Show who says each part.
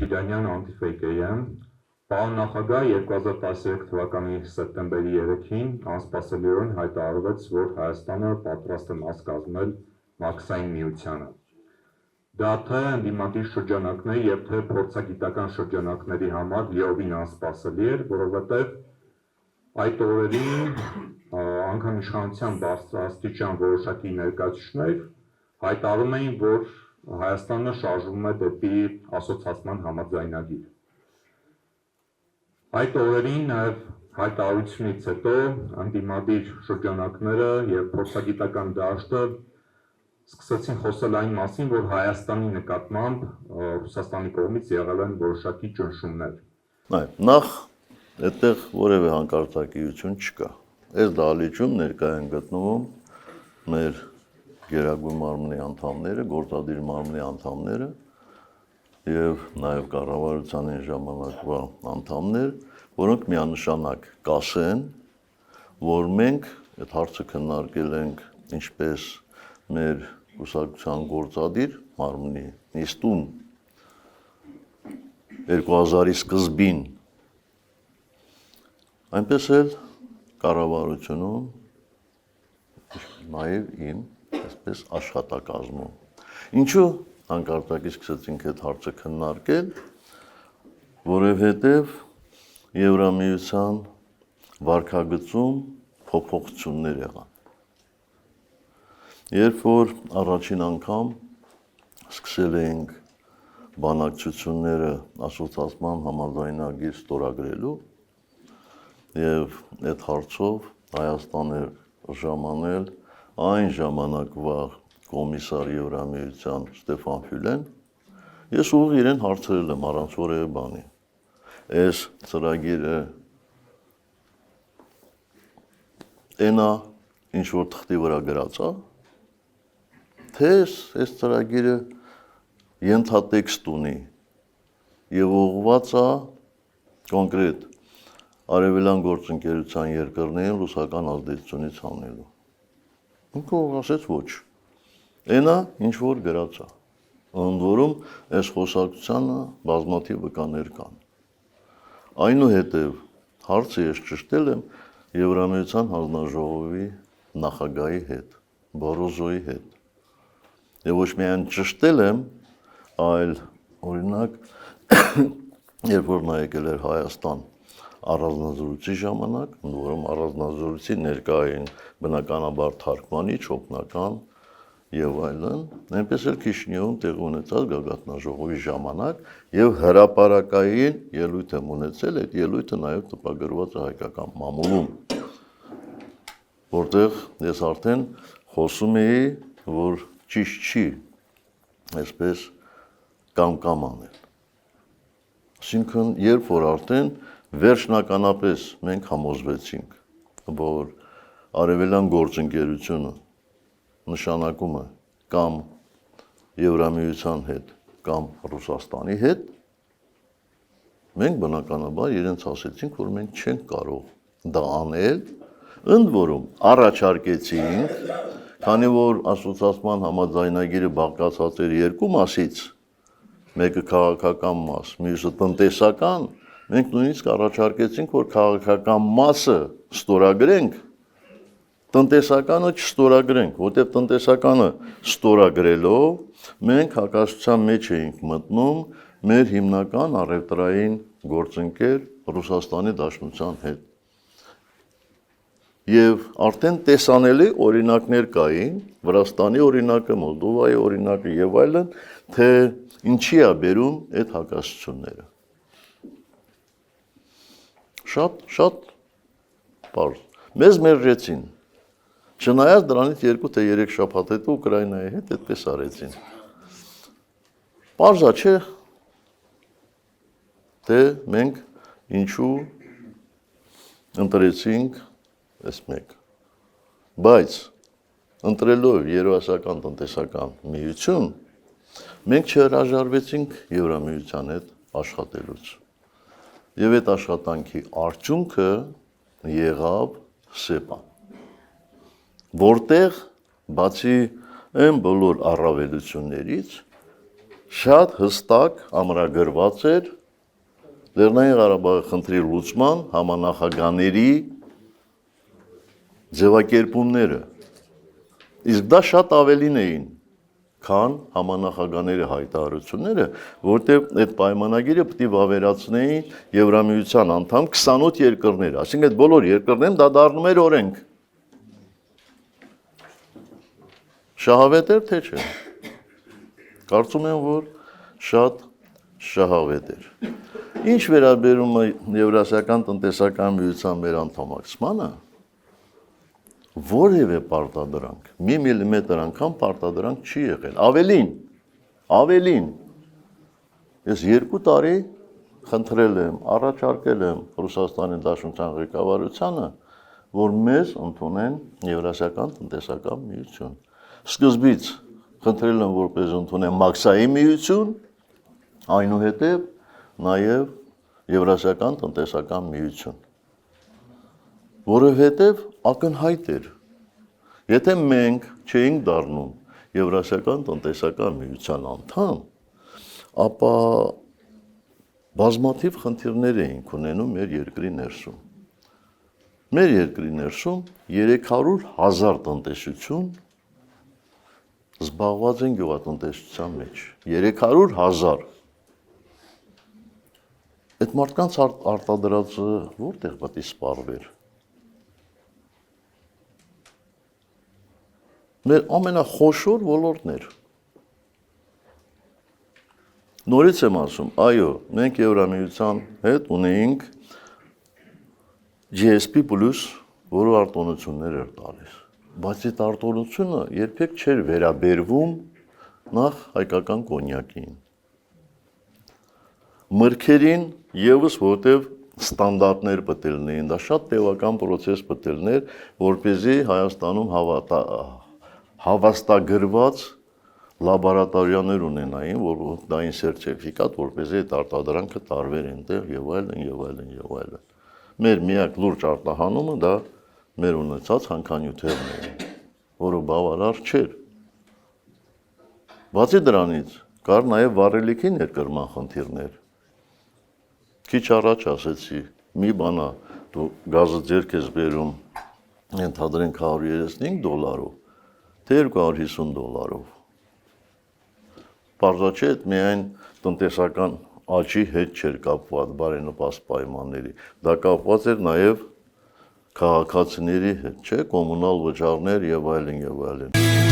Speaker 1: Իրանյան անտիֆեյկեյը, պարոն նախագահ 2013 թվականի սեպտեմբերի 3-ին անսպասելիորեն հայտարարվեց, որ Հայաստանը պատրաստ է մաս կազմել Մաքսային միությանը։ Դա թե ընդդիմադիր շրջանակների և թե փորձագիտական շրջանակների համար լիովին անսպասելի էր, որովհետև այդ օրերին անգամ իշխանության բարձրաստիճան որոշակի ներկայացուցիչներ հայտարարում էին, որ Հայաստանը շարժվում է դեպի ասոցացման համաձայնագիր։ Այդ օրերին նաև հայտարարությունից հետո ընդդիմադիր շրջանակները և փորձագիտական դաշտը սկսեցին խոսել այն մասին, որ Հայաստանի նկատմամբ Ռուսաստանի կողմից եղել են որոշակի ճնշումներ։
Speaker 2: Նախ այդտեղ որևէ հանկարծակիություն չկա։ Այս դահլիճում ներկա են գտնվում մեր Գերագույն մարմնի անդամները, գործադիր մարմնի անդամները և նաև կառավարության այն ժամանակվա անդամներ, որոնք միանշանակ կասեն, որ մենք այդ հարցը քննարկել ենք ինչպես մեր կուսակցության գործադիր մարմնի նիստում 2000-ի սկզբին, այնպես էլ կառավարությունում, նաև իմ այսպես աշխատակազմում։ Ինչու հանկարծակի սկսեցինք այդ հարցը քննարկել, որովհետև Եվրամիության վարքագծում փոփոխություններ եղան։ Երբ որ առաջին անգամ սկսել էինք բանակցությունները ասոցացման համաձայնագիր ստորագրելու և այդ հարցով Հայաստան էր ժամանել այն ժամանակվա կոմիսար Եվրամիության Ստեֆան Ֆյուլեն, ես ուղիղ իրեն հարցրել եմ առանց որևէ բանի։ Այս ծրագիրը էնա ինչ որ թղթի վրա գրած է, թե այս ծրագիրը ենթատեքստ ունի և ուղղված է կոնկրետ արևելյան գործընկերության երկրներին ռուսական ազդեցությունից հանելու։ Ինքը ասեց ոչ, էնա ինչ որ գրած է, ընդ որում այս խոսակցությանը բազմաթիվ վկաներ կան։ Այնուհետև հարցը ես ճշտել եմ Եվրամիության հանձնաժողովի նախագահի հետ, Բարոզոյի հետ։ Եվ ոչ միայն ճշտել եմ, այլ օրինակ, երբ որ նա եկել էր Հայաստան առանձնազրույցի ժամանակ, ընդ որում առանձնազրույցի ներկա էին բնականաբար թարգմանիչ, օգնական եւ այլն, այնպես էլ Քիշինիովում տեղի ունեցած գագաթնաժողովի ժամանակ եւ հրապարակային ելույթ եմ ունեցել, այդ ելույթը նաեւ տպագրված է հայկական մամուլում, որտեղ ես արդեն խոսում էի, որ ճիշտ չի այսպես կամ անել։ Այսինքն, երբ որ արդեն վերջնականապես մենք համոզվեցինք, որ արևելյան գործընկերությունը նշանակում է կամ Եվրամիության հետ, կամ Ռուսաստանի հետ, մենք բնականաբար իրենց ասեցինք, որ մենք չենք կարող դա անել, ընդ որում առաջարկեցինք, քանի որ ասոցացման համաձայնագիրը բաղկացած էր երկու մասից, մեկը քաղաքական մաս, մյուսը տնտեսական, մենք նույնիսկ առաջարկեցինք, որ քաղաքական մասը ստորագրենք, տնտեսականը չստորագրենք, որտեղ տնտեսականը ստորագրելով մենք հակասության մեջ էինք մտնում մեր հիմնական առևտրային գործընկեր Ռուսաստանի Դաշնության հետ։ Եվ արդեն տեսանելի օրինակներ կային, Վրաստանի օրինակը, Մոլդովայի օրինակը եւ այլն, թե ինչի է բերում այդ հակասությունները։ Շատ պարզ։ Մեզ մերժեցին։ Չնայած դրանից 2 թե 3 շաբաթ հետո Ուկրաինայի հետ այդպես արեցին։ Պարզ է, չէ՞, թե մենք ինչու ընտրեցինք այս մեկ։ Բայց ընտրելով Երևասական տնտեսական միություն, մենք չհրաժարվեցինք Եվրամիության հետ աշխատելուց։ Եվ այդ աշխատանքի արդյունքը եղավ ՍԵՊԱ-ն, որտեղ բացի այն բոլոր առավելություններից, շատ հստակ ամրագրված էր Լեռնային Ղարաբաղի խնդրի լուծման համանախագահների ձևակերպումները։ Իսկ դա շատ ավելին էին, քան համանախագահների հայտարարությունները, որտեղ այդ պայմանագիրը պետք է վավերացնեին Եվրամիության անդամ 28 երկրները, այսինքն այդ բոլոր երկրներում դա դառնում էր օրենք։ Շահավետ էր, թե չէ։ Կարծում եմ, որ շատ շահավետ էր։ Ինչ վերաբերում է Եվրասիական տնտեսական միության մեր անդամակցմանը, որևէ պարտադրանք, մի միլիմետր անգամ պարտադրանք չի եղել։ Ավելին, ես 2 տարի խնդրել եմ, առաջարկել եմ Ռուսաստանի Դաշնության ղեկավարությանը, որ մեզ ընդունեն Եվրասիական տնտեսական միություն։ Սկզբից խնդրել եմ, որպես ընդունեն մաքսային միություն, այնուհետև նաև Եվրասիական տնտեսական միություն։ Որովհետև ակնհայտ էր, եթե մենք չէինք դառնում Եվրասիական տնտեսական միության անդամ, ապա բազմաթիվ խնդիրներ էինք ունենում մեր երկրի ներսում։ Մեր երկրի ներսում 300,000 տնտեսություն զբաղված են գյուղատնտեսության մեջ, 300,000։ Այդ մարդկանց արտադրածը որտեղ պետք է սպառվեր։ Մեր ամենախոշոր ոլորտն էր։ Նորից եմ ասում, այո, մենք Եվրամիության հետ ունեինք GSP+, որը արտոնություններ էր տալիս, բայց այդ արտոնությունը երբեք չէր վերաբերվում նախ հայկական կոնյակին։ Մրգերին ևս որտև ստանդարտներ պետք է լինեին, դա շատ տևական process պետք է լիներ, որպեսզի Հայաստանում հավաստագրված լաբորատորիաներ ունենային, որ տային սերտիֆիկատ, որպեսզի այդ արտադրանքը տարվեր այնտեղ եւ այլն։ Մեր միակ լուրջ արտահանումը դա մեր ունեցած հանքանյութերն էին, որը բավարար չէր։ Բացի դրանից կար նաև վառելիքի ներկրման խնդիրներ։ Քիչ առաջ ասեցի, մի բանա, դու գազը ձեռք ես բերում, ենթադրենք $135, թե $250։ Պարզաչի այդ միայն տնտեսական աճի հետ չէր կապված բարենպաստ պայմանների, դա կապված էր նաև քաղաքացիների հետ, չէ, կոմունալ վճարներ եւ այլն։